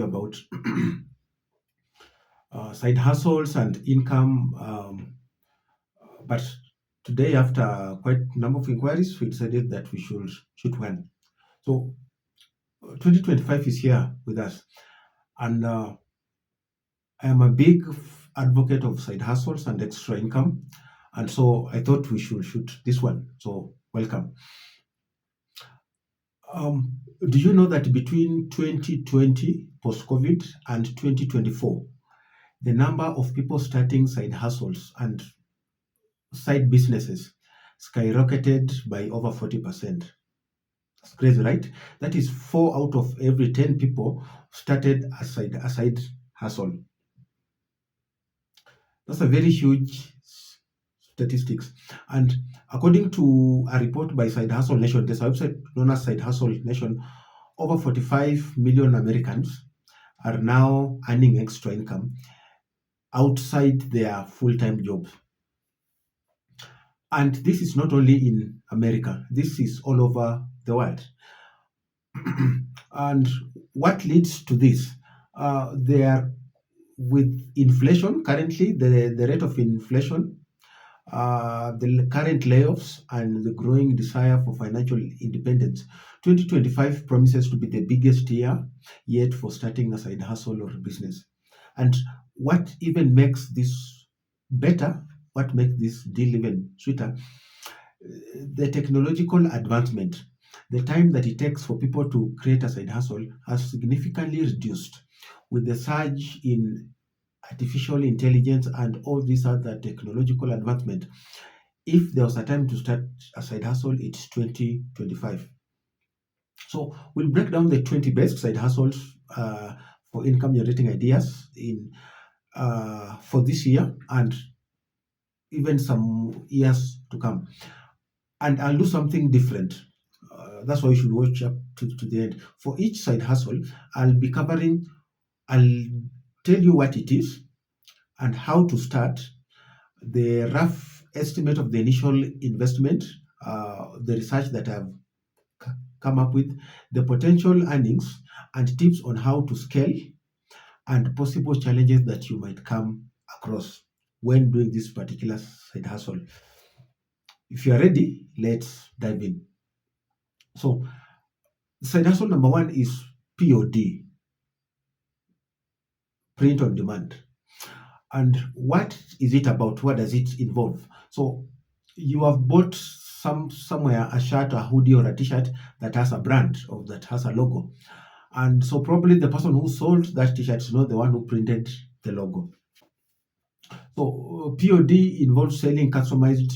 about side hustles and income. But today, after quite a number of inquiries, we decided that we should shoot one. So 2025 is here with us, and I am a big advocate of side hustles and extra income, and so I thought we should shoot this one. So welcome. Do you know that between 2020 post-COVID and 2024, the number of people starting side hustles and side businesses skyrocketed by over 40%. That's crazy, right? That is 4 out of every 10 people started a side hustle. That's a very huge statistics. And according to a report by Side Hustle Nation, there's a website known as Side Hustle Nation, over 45 million Americans are now earning extra income outside their full-time jobs. And this is not only in America, this is all over the world. And what leads to this? There, with inflation currently, the rate of inflation, the current layoffs, and the growing desire for financial independence, 2025 promises to be the biggest year yet for starting a side hustle or business. And what even makes this better, what makes this deal even sweeter, the technological advancement. The time that it takes for people to create a side hustle has significantly reduced with the surge in artificial intelligence and all these other technological advancement. If there was a time to start a side hustle, it's 2025. So we'll break down the 20 best side hustles for income generating ideas in for this year and even some years to come. And I'll do something different. That's why you should watch up to the end. For each side hustle, I'll be covering, I'll tell you what it is and how to start, the rough estimate of the initial investment, the research that I've come up with, the potential earnings, and tips on how to scale, and possible challenges that you might come across when doing this particular side hustle. If you are ready, let's dive in. So, side hustle number one is POD, print on demand. And what is it about? What does it involve? So, you have bought somewhere a shirt, a hoodie, or a t-shirt that has a brand or that has a logo. And so probably the person who sold that t-shirt is not the one who printed the logo. So POD involves selling customized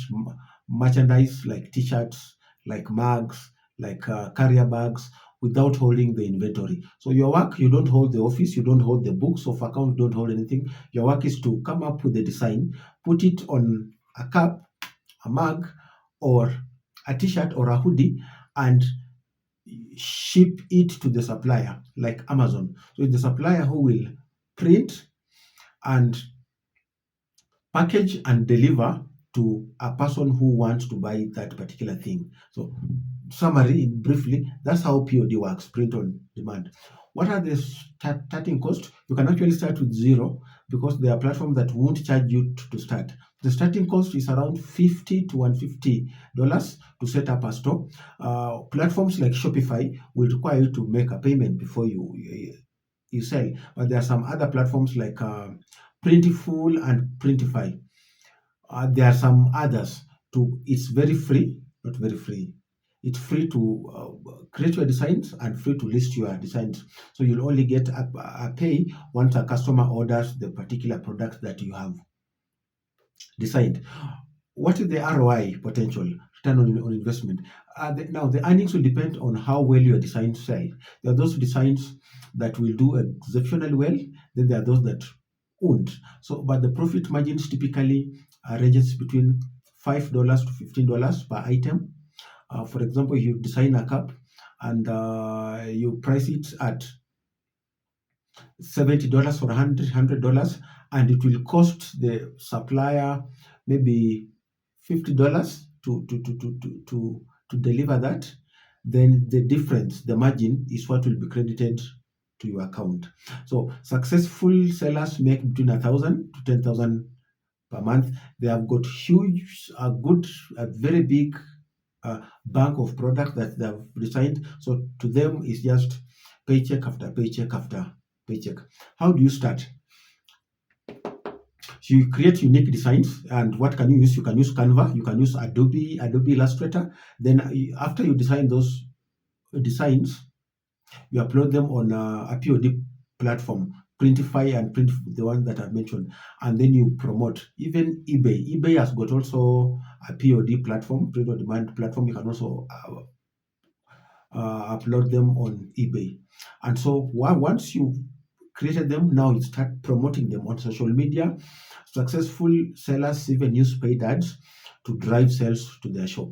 merchandise like t-shirts, like mugs, like carrier bags, without holding the inventory. So your work, you don't hold the office, you don't hold the books of account, don't hold anything. Your work is to come up with the design, put it on a cup, a mug, or a t-shirt or a hoodie, and ship it to the supplier, like Amazon. So it's the supplier who will print and package and deliver to a person who wants to buy that particular thing. So, summary briefly, that's how POD works, print on demand. What are the starting costs? You can actually start with zero because there are platforms that won't charge you to start. The starting cost is around $50 to $150 to set up a store. Platforms like Shopify will require you to make a payment before you sell, but there are some other platforms like Printful and Printify. There are some others too. It's very free, not very free. It's free to create your designs and free to list your designs. So you'll only get a pay once a customer orders the particular product that you have designed. What is the ROI potential, return on investment? Now, the earnings will depend on how well your designs sell. There are those designs that will do exceptionally well, then there are those that won't. So, but the profit margins typically ranges between $5 to $15 per item. For example, you design a cup and you price it at $70 or $100, and it will cost the supplier maybe $50 to deliver that. Then the difference, the margin, is what will be credited to your account. So successful sellers make between 1,000 to 10,000 per month. They have got huge, a very big bank of products that they have designed. So to them, it's just paycheck after paycheck after paycheck. How do you start? So you create unique designs, and what can you use? You can use Canva, you can use Adobe Illustrator. Then after you design those designs, you upload them on a POD platform, Printify and Print, the one that I mentioned, and then you promote. Even eBay. eBay has got also a POD platform, print on demand platform. You can also upload them on eBay. And so once you created them, now you start promoting them on social media. Successful sellers even use paid ads to drive sales to their shop.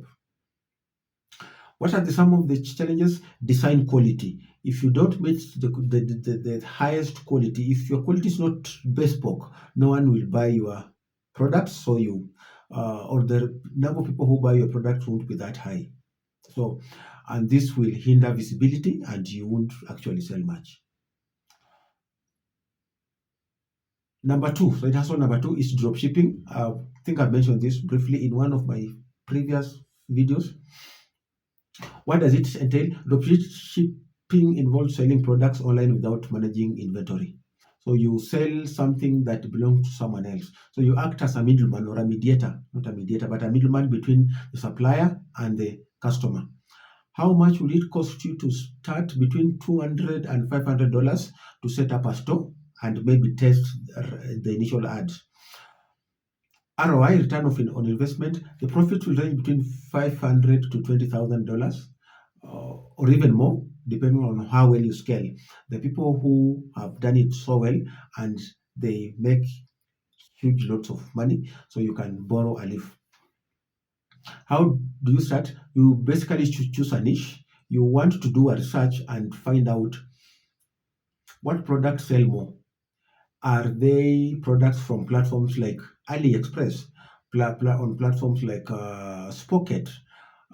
What are some of the challenges? Design quality. If you don't meet the highest quality, if your quality is not bespoke, no one will buy your products. So or the number of people who buy your product won't be that high. So, and this will hinder visibility, and you won't actually sell much. Number two, so it has one. Number two is drop shipping. I think I mentioned this briefly in one of my previous videos. What does it entail? Drop shipping involves selling products online without managing inventory. So you sell something that belongs to someone else. So you act as a middleman or a mediator, not a mediator, but a middleman between the supplier and the customer. How much would it cost you to start? Between $200 and $500 to set up a store and maybe test the initial ads. ROI, return on investment, the profit will range between $500 to $20,000 or even more, depending on how well you scale. The people who have done it so well and they make huge lots of money, so you can borrow a leaf. How do you start? You basically choose a niche. You want to do a research and find out what products sell more. Are they products from platforms like AliExpress, on platforms like Spocket?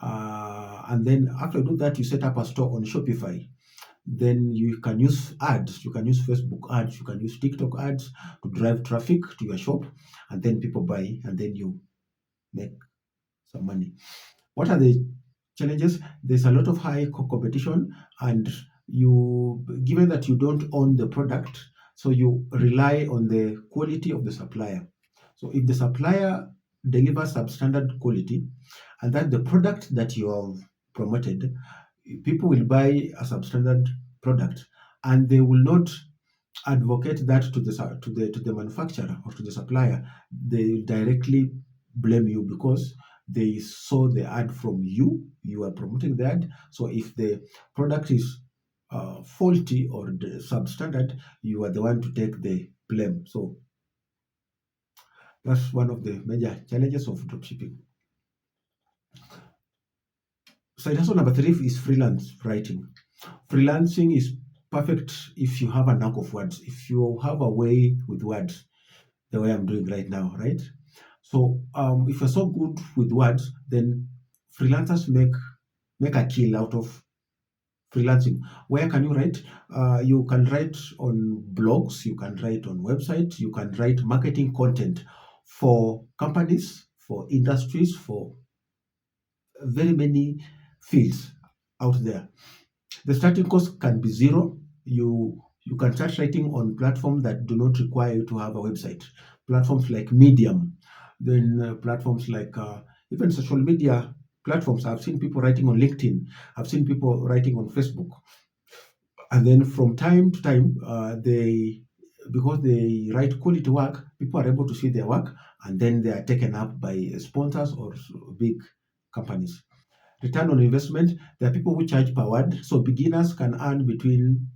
And then after you do that, you set up a store on Shopify. Then you can use ads. You can use Facebook ads. You can use TikTok ads to drive traffic to your shop, and then people buy, and then you make some money. What are the challenges? There's a lot of high competition, and given that you don't own the product, so you rely on the quality of the supplier. So if the supplier delivers substandard quality, and that the product that you have promoted, people will buy a substandard product, and they will not advocate that to the manufacturer or to the supplier. They directly blame you because they saw the ad from you. You are promoting the ad. So if the product is faulty or substandard, you are the one to take the blame. So that's one of the major challenges of dropshipping. Side hustle number three is freelance writing. Freelancing is perfect if you have a knack of words, if you have a way with words, the way I'm doing right now, right? So if you're so good with words, then freelancers make a kill out of freelancing. Where can you write? You can write on blogs, you can write on websites, you can write marketing content for companies, for industries, for very many fields out there. The starting cost can be zero. You can start writing on platforms that do not require you to have a website. Platforms like Medium, then platforms like even social media platforms. I've seen people writing on LinkedIn. I've seen people writing on Facebook. And then from time to time, because they write quality work, people are able to see their work, and then they are taken up by sponsors or big companies. Return on investment, there are people who charge per word. So beginners can earn between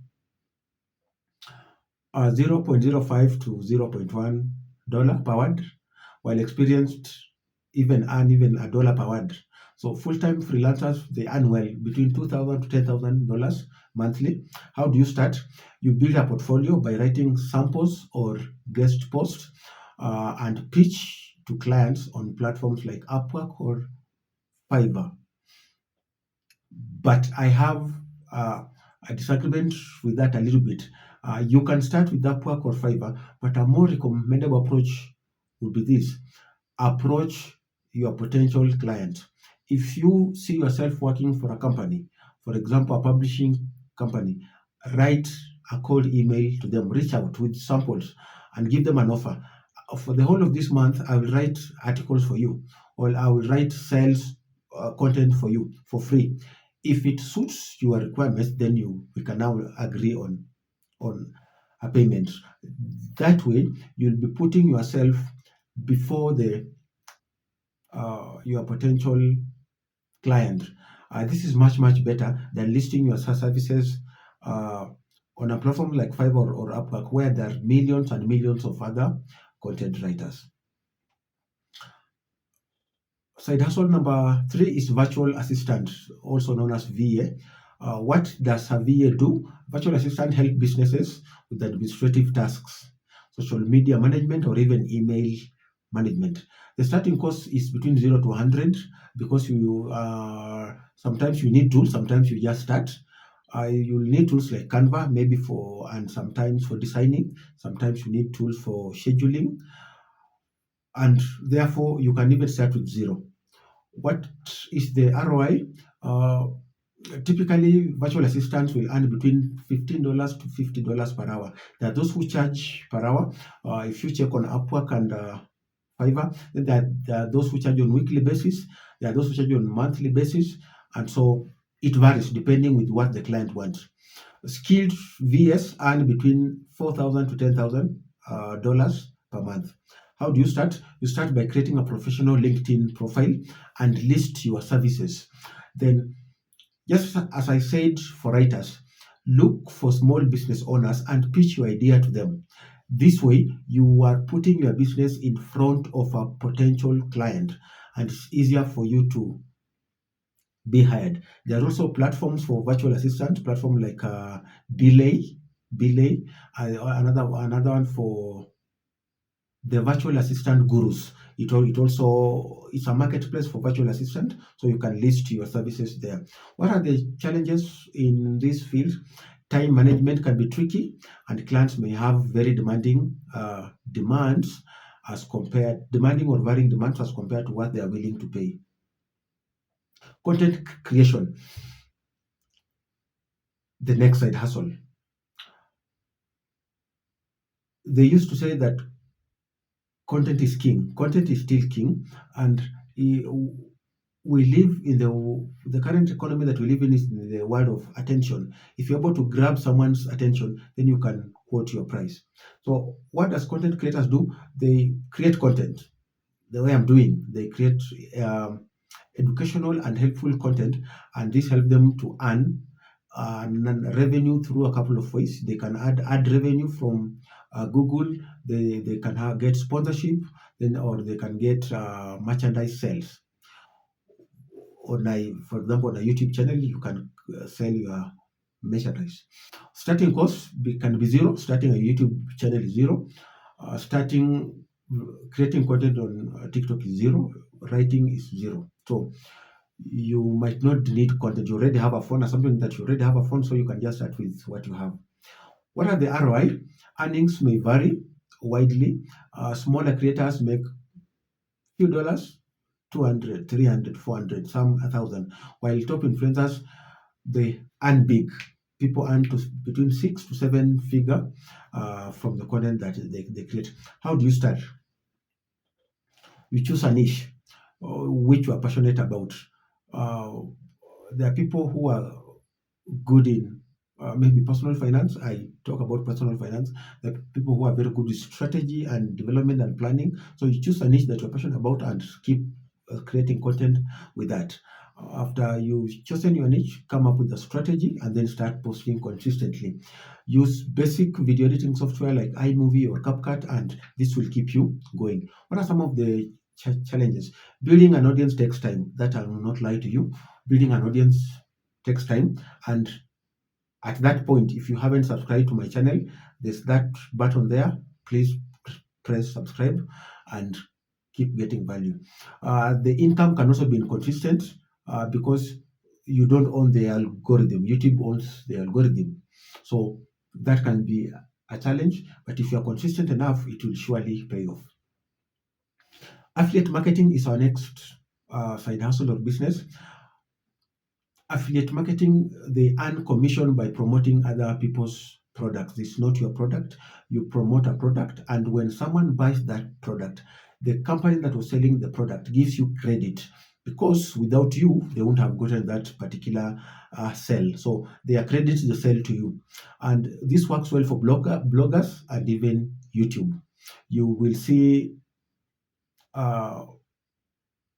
0.05 to $0.1 per word, while experienced even earn even $1 per word. So full-time freelancers, they earn well between $2,000 to $10,000 monthly. How do you start? You build a portfolio by writing samples or guest posts and pitch to clients on platforms like Upwork or Fiverr. But I have a disagreement with that a little bit. You can start with Upwork or Fiverr, but a more recommendable approach would be this: approach your potential client. If you see yourself working for a company, for example, a publishing company, write a cold email to them, reach out with samples, and give them an offer. For the whole of this month, I will write articles for you, or I will write sales content for you for free. If it suits your requirements, then we can now agree on a payment. That way, you'll be putting yourself before the your potential client. This is much better than listing your services uh, on a platform like Fiverr or Upwork, where there are millions and millions of other content writers. Side hustle number 3 is virtual assistant, also known as VA. What does a VA do? Virtual assistant help businesses with administrative tasks, social media management, or even email management. The starting cost is between 0 to 100, because you sometimes you need tools, sometimes you just start. You'll need tools like Canva, maybe and sometimes for designing. Sometimes you need tools for scheduling, and therefore you can even start with zero. What is the ROI? Uh, Typically, virtual assistants will earn between $15 to $50 per hour. There are those who charge per hour. If you check on Upwork and Fiverr, then there are those who charge on weekly basis. There are those who charge on monthly basis, and so it varies depending with what the client wants. Skilled VS earn between 4,000 to $10,000 per month. How do you start? You start by creating a professional LinkedIn profile and list your services. Then, just as I said for writers, look for small business owners and pitch your idea to them. This way, you are putting your business in front of a potential client, and it's easier for you to be hired. There are also platforms for virtual assistant, platform like Belay, another one for the virtual assistant gurus. It's a marketplace for virtual assistant, so you can list your services there. What are the challenges in this field? Time management can be tricky, and clients may have very demanding or varying demands as compared to what they are willing to pay. Content creation, the next side hustle. They used to say that content is king. Content is still king, and eh, we live in the current economy that we live in is in the world of attention. If you're able to grab someone's attention, then you can quote your price. So, what does content creators do? They create content. The way I'm doing, they create um, educational and helpful content, and this helps them to earn revenue through a couple of ways. They can add revenue from Google. They can get sponsorship, then or they can get merchandise sales. For example, on a YouTube channel, you can sell your merchandise. Starting cost can be zero. Starting a YouTube channel is zero. Starting creating content on TikTok is zero. Writing is zero. So you might not need content. You already have a phone or something that you already have a phone, so you can just start with what you have. What are the ROI? Earnings may vary widely. Smaller creators make few dollars, 200, 300, 400, some 1,000, while top influencers, they earn big. People earn between 6 to 7 figure from the content that they create. How do you start? You choose a niche which you are passionate about. Uh, there are people who are good in maybe personal finance. I talk about personal finance. There are people who are very good with strategy and development and planning. So you choose a niche that you're passionate about and keep creating content with that. After you've chosen your niche, come up with a strategy and then start posting consistently. Use basic video editing software like iMovie or CapCut, and this will keep you going. What are some of the challenges? Building an audience takes time. That I will not lie to you. Building an audience takes time, and at that point, if you haven't subscribed to my channel, there's that button there. Please press subscribe and keep getting value. The income can also be inconsistent because you don't own the algorithm. YouTube owns the algorithm. So that can be a challenge, but if you are consistent enough, it will surely pay off. Affiliate marketing is our next side hustle or business. Affiliate marketing, they earn commission by promoting other people's products. It's not your product. You promote a product, and when someone buys that product, the company that was selling the product gives you credit, because without you, they wouldn't have gotten that particular sell. So they accredit the sale to you. And this works well for bloggers and even YouTube. You will see uh,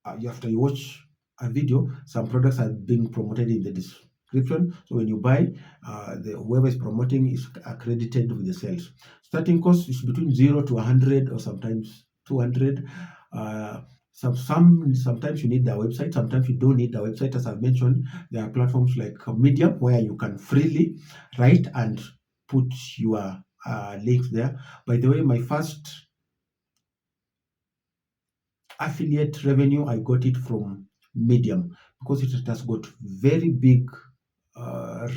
after you watch a video, some products are being promoted in the description. So when you buy, whoever is promoting is accredited with the sales. Starting cost is between 0 to 100, or sometimes 200. Uh, sometimes you need the website, sometimes you don't need the website. As I've mentioned, there are platforms like Medium where you can freely write and put your links there. By the way, my first affiliate revenue, I got it from Medium, because it has got very big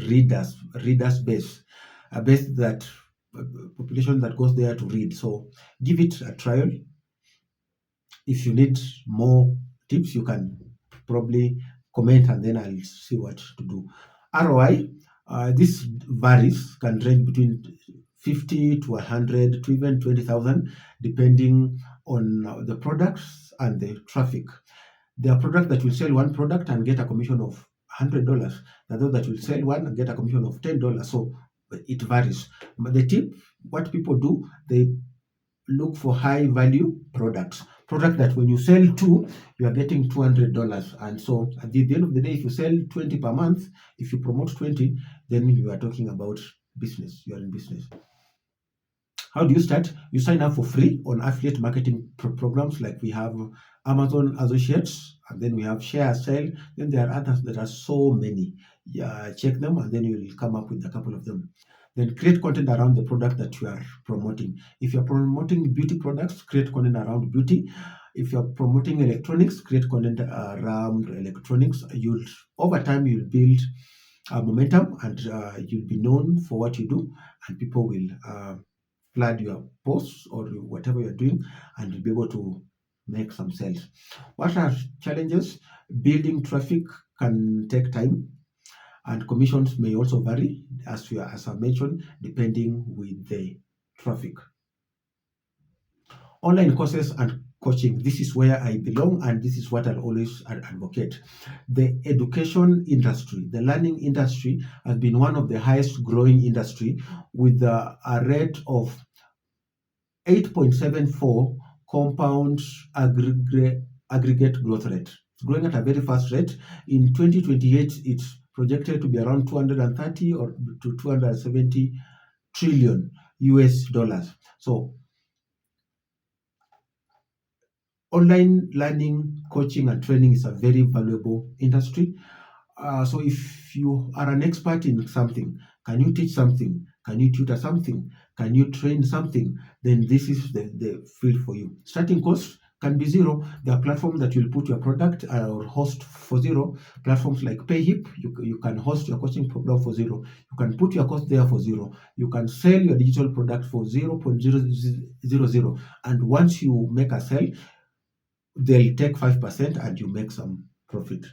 readers base, a base that population that goes there to read. So give it a trial. If you need more tips, you can probably comment, and then I'll see what to do. ROI, this varies, can range between 50 to 100 to even 20,000, depending on the products and the traffic. There are products that will sell one product and get a commission of $100. There are those that will sell one and get a commission of $10. So it varies. But the tip, what people do, they look for high value products. Product that when you sell two, you are getting $200. And so at the end of the day, if you sell 20 per month, if you promote 20, then you are talking about business. You are in business. How do you start? You sign up for free on affiliate marketing programs, like we have Amazon Associates, and then we have Share Sale. Then there are others that are so many. Yeah, check them, and then you will come up with a couple of them. Then create content around the product that you are promoting. If you're promoting beauty products, create content around beauty. If you're promoting electronics, create content around electronics. You'll over time you'll build momentum, and you'll be known for what you do, and people will flood your posts or whatever you're doing, and you'll be able to make some sales. What are challenges? Building traffic can take time, and commissions may also vary, as I mentioned, depending with the traffic. Online courses and coaching. This is where I belong, and this is what I'll always advocate. The education industry, the learning industry, has been one of the highest growing industry, with a rate of 8.74 compound aggregate growth rate. It's growing at a very fast rate. In 2028, it's projected to be around 230 or to 270 trillion US dollars. So online learning, coaching, and training is a very valuable industry. So if you are an expert in something, can you teach something? Can you tutor something? Can you train something? Then this is the field for you. Starting cost can be zero. There are platforms that will put your product or host for zero. Platforms like Payhip, you can host your coaching program for zero. You can put your cost there for zero. You can sell your digital product for 0.000. And once you make a sale, they'll take 5% and you make some profit.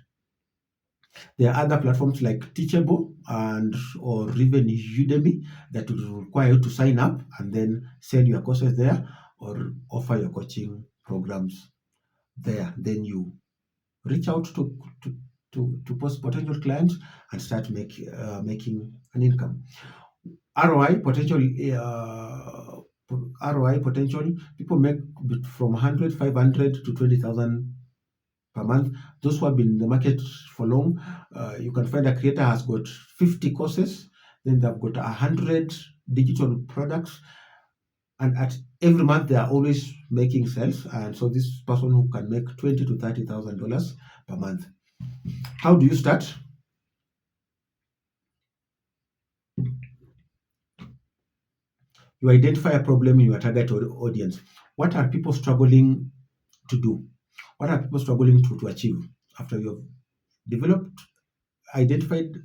There are other platforms like Teachable and or even Udemy that will require you to sign up and then sell your courses there, or offer your coaching programs there. Then you reach out to potential clients and start making an income. ROI potential. ROI potential. People make from 100, 500 to 20,000 per month. Those who have been in the market for long, you can find a creator has got 50 courses, then they've got 100 digital products, and at every month they are always making sales. And so this person who can make 20 to $30,000 per month. How do you start? You identify a problem in your target audience. What are people struggling to do? What are people struggling to achieve? After you've developed identified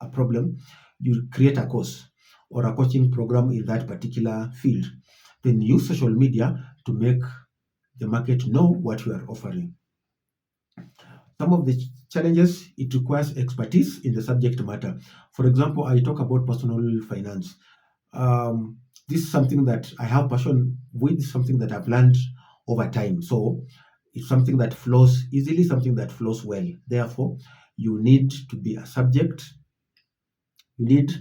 a problem, you create a course or a coaching program in that particular field. Then use social media to make the market know what you are offering. Some of the challenges, it requires expertise in the subject matter. For example, I talk about personal finance. This is something that I have passion with, something that I've learned over time. So it's something that flows easily, something that flows well. Therefore, you need to be a subject, you need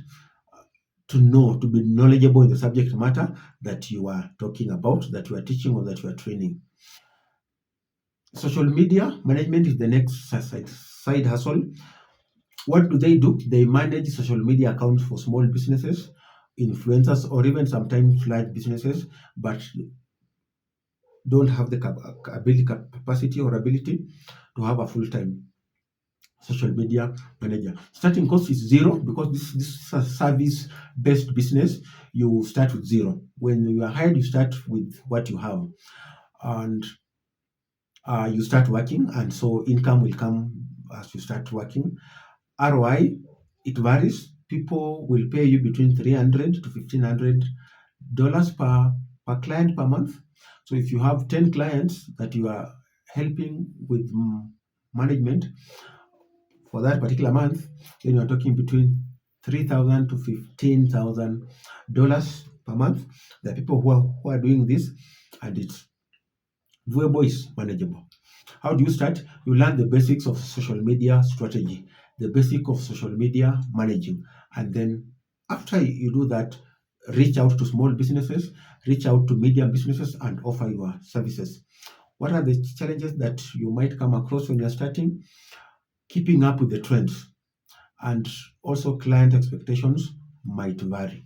to know, to be knowledgeable in the subject matter that you are talking about, that you are teaching, or that you are training. Social media management is the next side hustle. What do? They manage social media accounts for small businesses, influencers, or even sometimes large businesses, but don't have the capacity or ability to have a full-time social media manager. Starting cost is zero because this is a service-based business. You start with zero. When you are hired, you start with what you have, and you start working, and so income will come as you start working. ROI, it varies. People will pay you between $300 to $1,500 per client per month. So if you have 10 clients that you are helping with management for that particular month, then you're talking between $3,000 to $15,000 per month. There are people who are doing this, and it's doable, is manageable. How do you start? You learn the basics of social media strategy, the basic of social media managing, and then after you do that, reach out to small businesses, reach out to medium businesses, and offer your services. What are the challenges that you might come across when you're starting? Keeping up with the trends, and also client expectations might vary.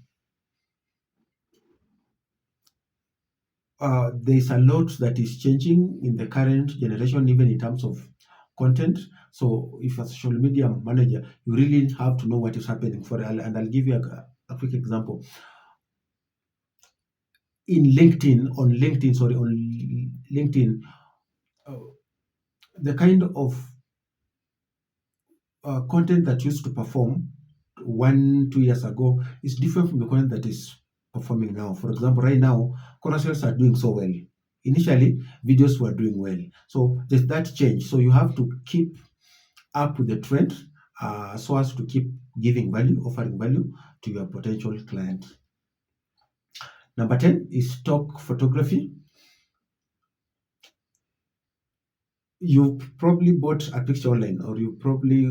There's a lot that is changing in the current generation, even in terms of content. So, if a social media manager, you really have to know what is happening for. And I'll give you a quick example. On LinkedIn, uh, the kind of content that used to perform 1, 2 years ago is different from the content that is performing now. For example, right now, commercials are doing so well. Initially, videos were doing well. So there's that change. So you have to keep up with the trend so as to keep giving value, offering value to your potential clients. Number 10 is stock photography. You probably bought a picture online, or you probably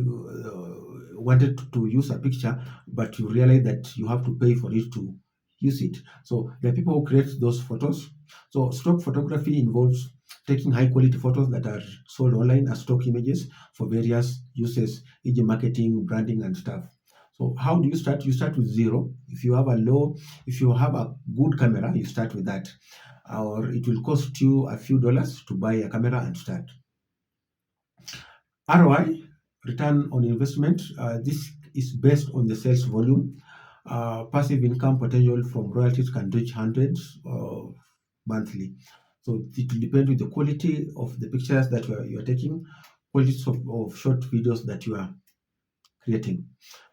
wanted to use a picture, but you realize that you have to pay for it to use it. So there are people who create those photos. So stock photography involves taking high quality photos that are sold online as stock images for various uses, e.g., marketing, branding, and stuff. So how do you start? You start with zero. If you have a good camera, you start with that, or it will cost you a few dollars to buy a camera and start. ROI, return on investment, this is based on the sales volume. Passive income potential from royalties can reach hundreds monthly. So it will depend with the quality of the pictures that you are taking, qualities of short videos that you are creating.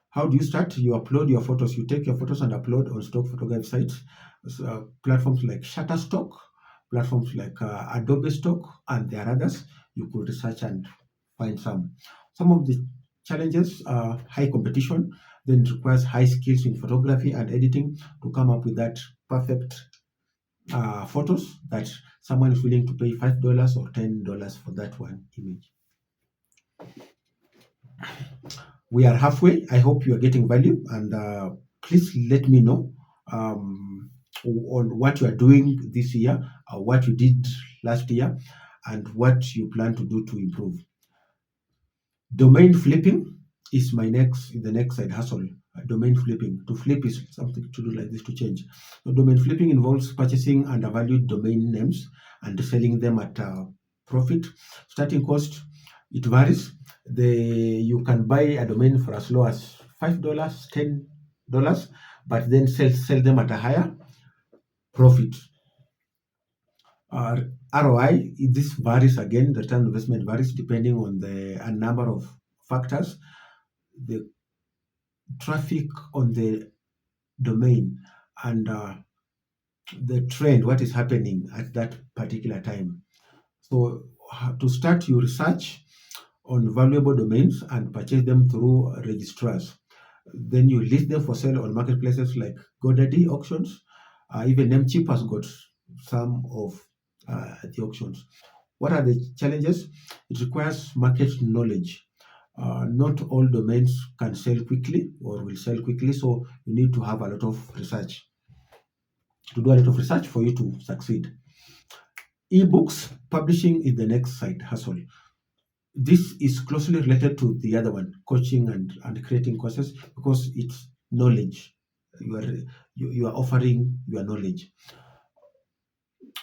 How do you start? You upload your photos. You take your photos and upload on stock photography sites, platforms like Shutterstock, platforms like Adobe Stock, and there are others. You could research and find some. Some of the challenges are high competition, then it requires high skills in photography and editing to come up with that perfect photos that someone is willing to pay $5 or $10 for that one image. We are halfway. I hope you are getting value, and please let me know on what you are doing this year, what you did last year, and what you plan to do to improve. Domain flipping is the next side hustle. Domain flipping. To flip is something to do like this, to change. So domain flipping involves purchasing undervalued domain names and selling them at a profit. Starting cost, it varies. You can buy a domain for as low as $5, $10, but then sell them at a higher profit. ROI, this varies again. The return on investment varies depending on a number of factors. the traffic on the domain, and the trend, what is happening at that particular time. So to start, you research on valuable domains and purchase them through registrars. Then you list them for sale on marketplaces like GoDaddy auctions. Even Namecheap has got some of the auctions. What are the challenges? It requires market knowledge. Not all domains can sell quickly or will sell quickly, so you need to have a lot of research to do a lot of research for you to succeed. Ebooks publishing is the next side hustle. This is closely related to the other one, coaching and creating courses, because it's knowledge. You are you are offering your knowledge.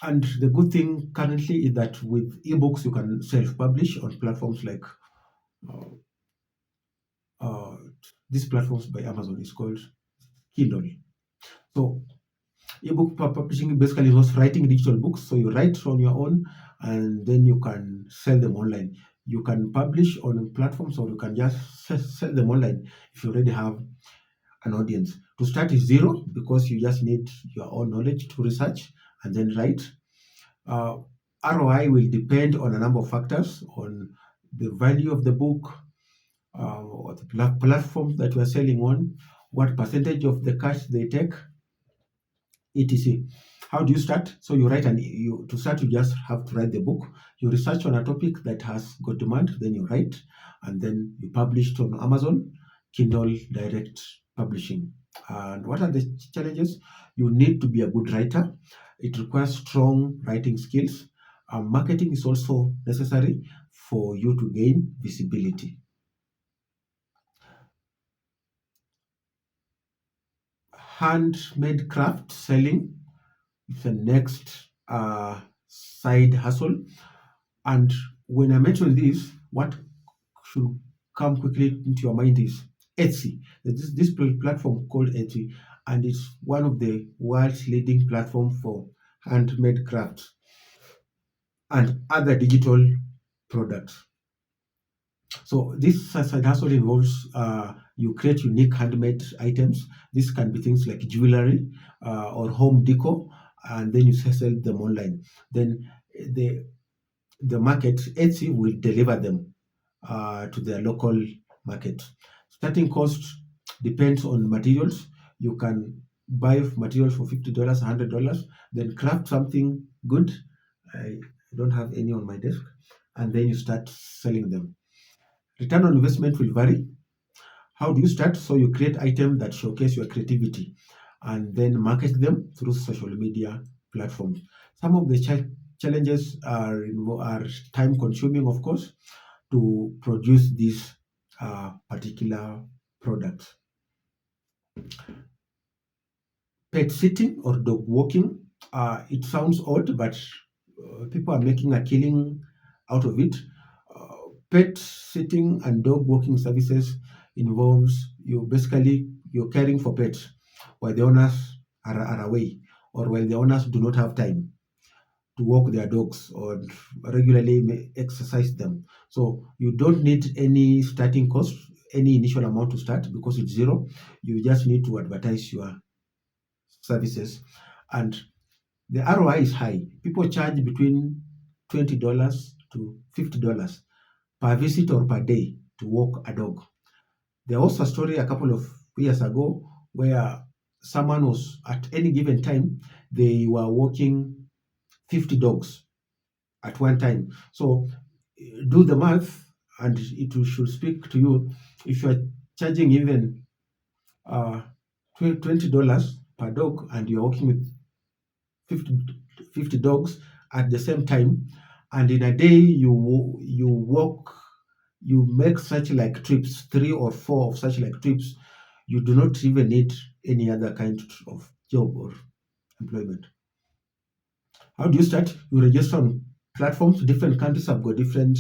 And the good thing currently is that with ebooks you can self-publish on platforms like uh, uh, these platforms by Amazon is called Kindle. So ebook publishing basically was writing digital books. So you write on your own and then you can sell them online. You can publish on platforms or you can just sell them online if you already have an audience. To start is zero because you just need your own knowledge to research and then write. Uh, ROI will depend on a number of factors, on the value of the book, or the platform that you are selling on, what percentage of the cash they take, etc. How do you start? So you write, and you to start you just have to write the book. You research on a topic that has got demand, then you write, and then you publish it on Amazon, Kindle Direct Publishing. And what are the challenges? You need to be a good writer. It requires strong writing skills. Marketing is also necessary for you to gain visibility. Handmade craft selling is the next side hustle. And when I mention this, what should come quickly into your mind is Etsy. This platform called Etsy, and it's one of the world's leading platform for handmade crafts and other digital products. So this side hustle involves you create unique handmade items. This can be things like jewelry or home decor, and then you sell them online. Then the the market, Etsy, will deliver them to their local market. Starting cost depends on materials. You can buy materials for $50, $100, then craft something good. I don't have any on my desk, and then you start selling them. Return on investment will vary. How do you start? So you create items that showcase your creativity and then market them through social media platforms. Some of the challenges are time consuming, of course, to produce these particular products. Pet sitting or dog walking, it sounds odd, but people are making a killing out of it. Pet sitting and dog walking services involves you basically you're caring for pets while the owners are away, or while the owners do not have time to walk their dogs or regularly exercise them. So you don't need any starting cost, any initial amount to start because it's zero. You just need to advertise your services, and the ROI is high. People charge between $20 to $50 per visit or per day to walk a dog. There was a story a couple of years ago where someone was at any given time they were walking 50 dogs at one time. So do the math, and should speak to you. If you are charging even uh, $20 per dog and you're working with 50, 50 dogs at the same time, and in a day you walk, you make such like trips, 3 or 4 of such like trips, you do not even need any other kind of job or employment. How do you start? You register on platforms. Different countries have got different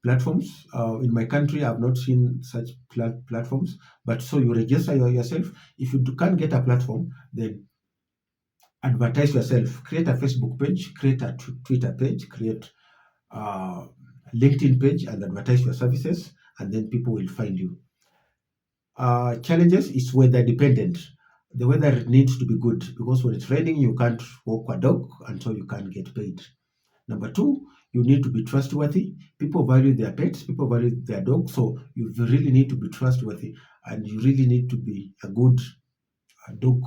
platforms. In my country, I've not seen such platforms, but so you register yourself. If you can't get a platform, then advertise yourself. Create a Facebook page, create a Twitter page, create a LinkedIn page, and advertise your services, and then people will find you. Challenges is weather dependent. The weather needs to be good because when it's raining, you can't walk a dog and so you can't get paid. Number two, you need to be trustworthy. People value their pets, people value their dogs, so you really need to be trustworthy and you really need to be a good dog,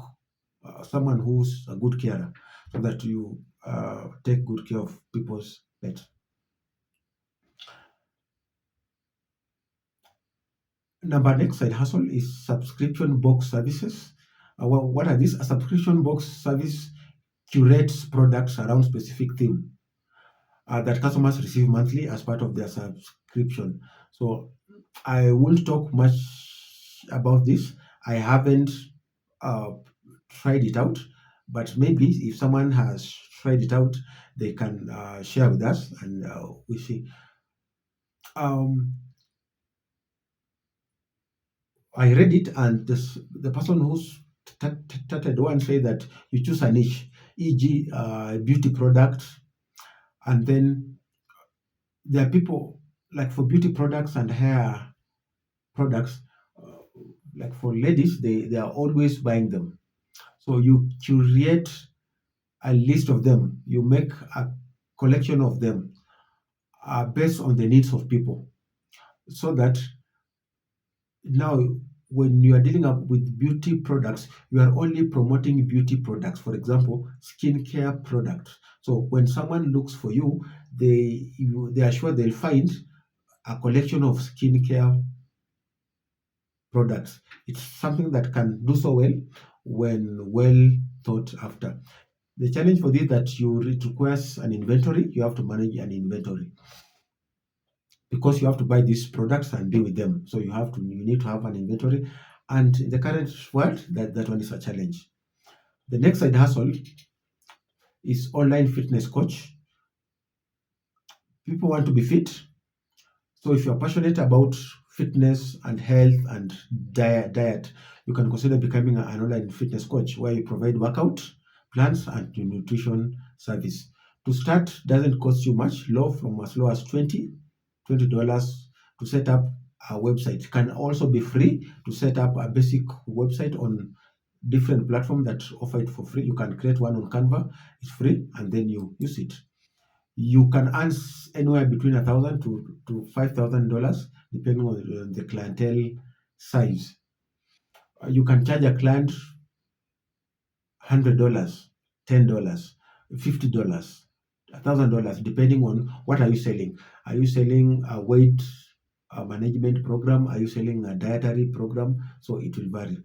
someone who's a good carer, so that you take good care of people's pets. Number next side hustle is subscription box services. What are these? A subscription box service curates products around specific theme that customers receive monthly as part of their subscription. So I won't talk much about this. I haven't uh, tried it out, but maybe if someone has tried it out, they can share with us and we see. Um, I read it, and the person who started one say that you choose a niche, e.g., beauty product, and then there are people like for beauty products and hair products, uh, like for ladies, they are always buying them. So you curate a list of them, you make a collection of them based on the needs of people, so that now when you are dealing up with beauty products, you are only promoting beauty products, for example skincare products. So when someone looks for you, they are sure they'll find a collection of skincare products. It's something that can do so well when well thought after. The challenge for this that it requires an inventory. You have to manage an inventory because you have to buy these products and deal with them. So you need to have an inventory. And in the current world, that one is a challenge. The next side hustle is online fitness coach. People want to be fit. So if you're passionate about fitness and health and diet, you can consider becoming an online fitness coach where you provide workout plans and nutrition service. To start doesn't cost you much, as low as $20 to set up a website. It can also be free to set up a basic website on different platforms that offer it for free. You can create one on Canva, it's free, and then you use it. You can earn anywhere between $1,000 to $5,000 depending on the clientele size. You can charge a client $100, $10, $50, $1,000 depending on what are you selling. Are you selling a weight management program? Are you selling a dietary program? So it will vary.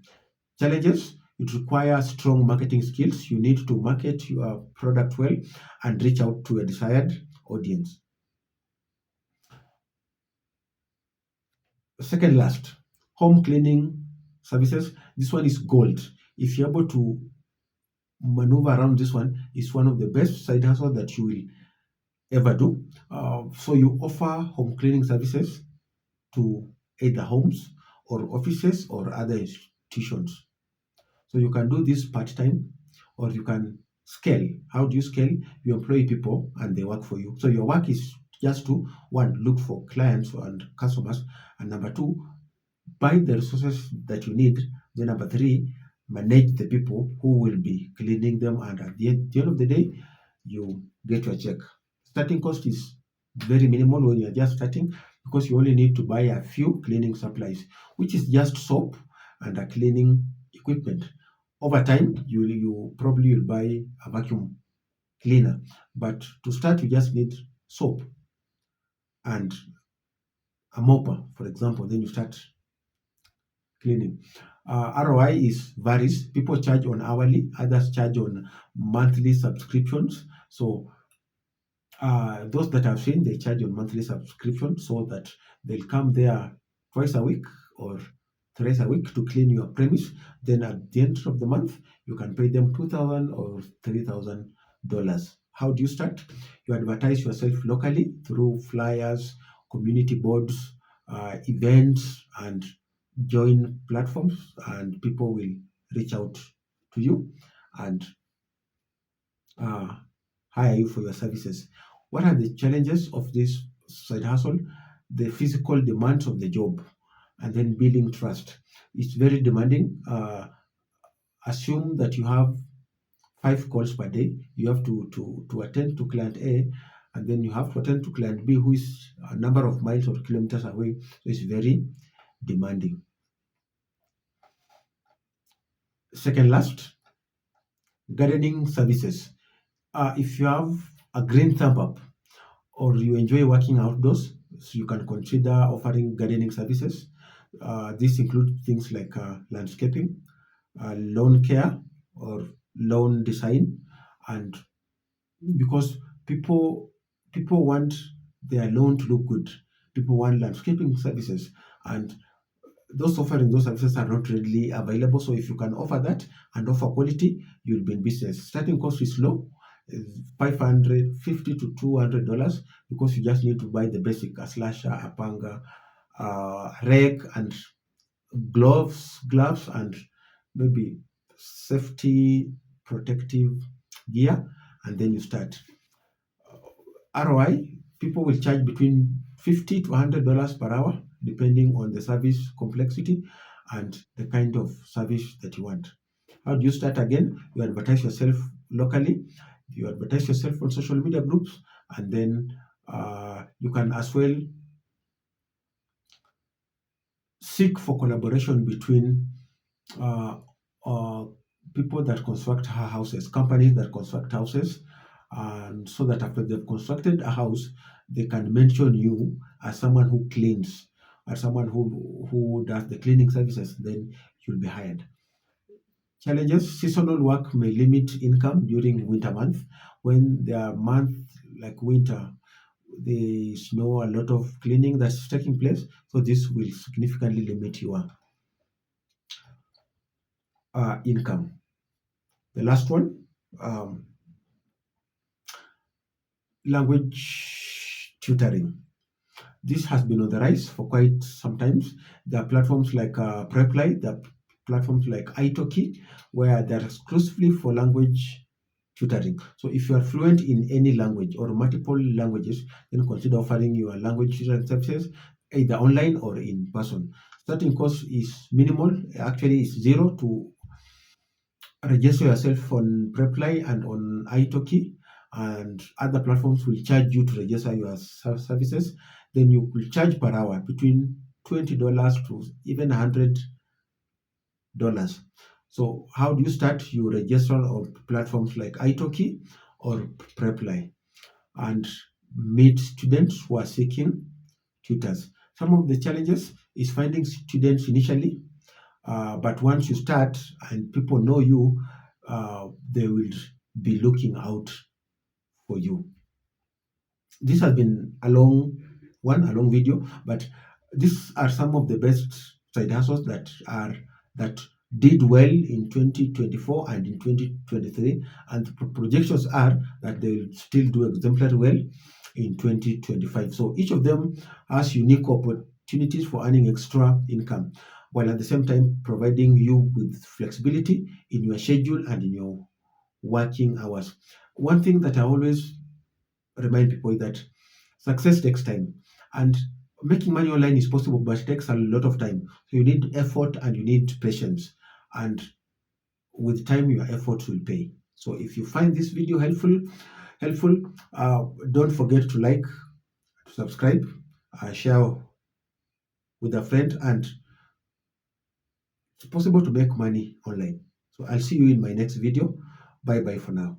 Challenges: it requires strong marketing skills. You need to market your product well and reach out to a desired audience. Second last, home cleaning services. This one is gold. If you're able to maneuver around this one, it's one of the best side hustle that you will ever do. So you offer home cleaning services to either homes or offices or other institutions. So you can do this part time or you can scale. How do you scale? You employ people and they work for you. So your work is just to one, look for clients and customers, and number two, buy the resources that you need. Then number three, manage the people who will be cleaning them. And at the end of the day, you get your check. Starting cost is very minimal when you're just starting because you only need to buy a few cleaning supplies, which is just soap and a cleaning equipment. Over time, you probably will buy a vacuum cleaner. But to start, you just need soap and a mopper, for example. Then you start cleaning. ROI is varies. People charge on hourly, others charge on monthly subscriptions. So those that I've seen, they charge on monthly subscription so that they'll come there twice a week or thrice a week to clean your premise. Then at the end of the month, you can pay them $2,000 or $3,000. How do you start? You advertise yourself locally through flyers, community boards, events, and join platforms, and people will reach out to you and uh, hire you for your services. What are the challenges of this side hustle? The physical demands of the job. and then building trust. It's very demanding. Assume that you have 5 calls per day. You have to attend to client A, and then you have to attend to client B, who is a number of miles or kilometers away. So it's very demanding. Second last, gardening services. If you have a green thumb up or you enjoy working outdoors, so you can consider offering gardening services. This includes things like landscaping, lawn care, or lawn design, and because people people want their lawn to look good, people want landscaping services, and those offering those services are not readily available. So if you can offer that and offer quality, you'll be in business. Starting cost is low, $550 to $200, because you just need to buy the basic, a slasher, a panga, rake, and gloves, and maybe safety protective gear, and then you start. ROI, people will charge between $50 to $100 per hour, depending on the service complexity and the kind of service that you want. How do you start? Again, you advertise yourself locally, you advertise yourself on social media groups, and then you can as well seek for collaboration between uh, uh, people that construct houses, companies that construct houses, and so that after they've constructed a house, they can mention you as someone who cleans, as someone who does the cleaning services. Then you'll be hired. Challenges: seasonal work may limit income during winter month. When there are months like winter, there is no a lot of cleaning that's taking place, so this will significantly limit your income. The last one, um, language tutoring. This has been on the rise for quite some times. There are platforms like Preply, there are platforms like Italki, where they're exclusively for language tutoring. So if you are fluent in any language or multiple languages, then consider offering your language tutoring services either online or in person. Starting cost is minimal. Actually, it's zero to register yourself on Preply and on Italki, and other platforms will charge you to register your services. Then you will charge per hour between $20 to even $100. So how do you start? You register on platforms like Italki or Preply and meet students who are seeking tutors. Some of the challenges is finding students initially, but once you start and people know you, they will be looking out for you. This has been a long video, but these are some of the best side hustles that did well in 2024 and in 2023, and the projections are that they'll still do exemplary well in 2025. So each of them has unique opportunities for earning extra income, while at the same time providing you with flexibility in your schedule and in your working hours. One thing that I always remind people that success takes time, and making money online is possible, but it takes a lot of time. So you need effort and you need patience, and with time your effort will pay. So if you find this video helpful, don't forget to like, to subscribe, share with a friend, and it's possible to make money online. So I'll see you in my next video. Bye bye for now.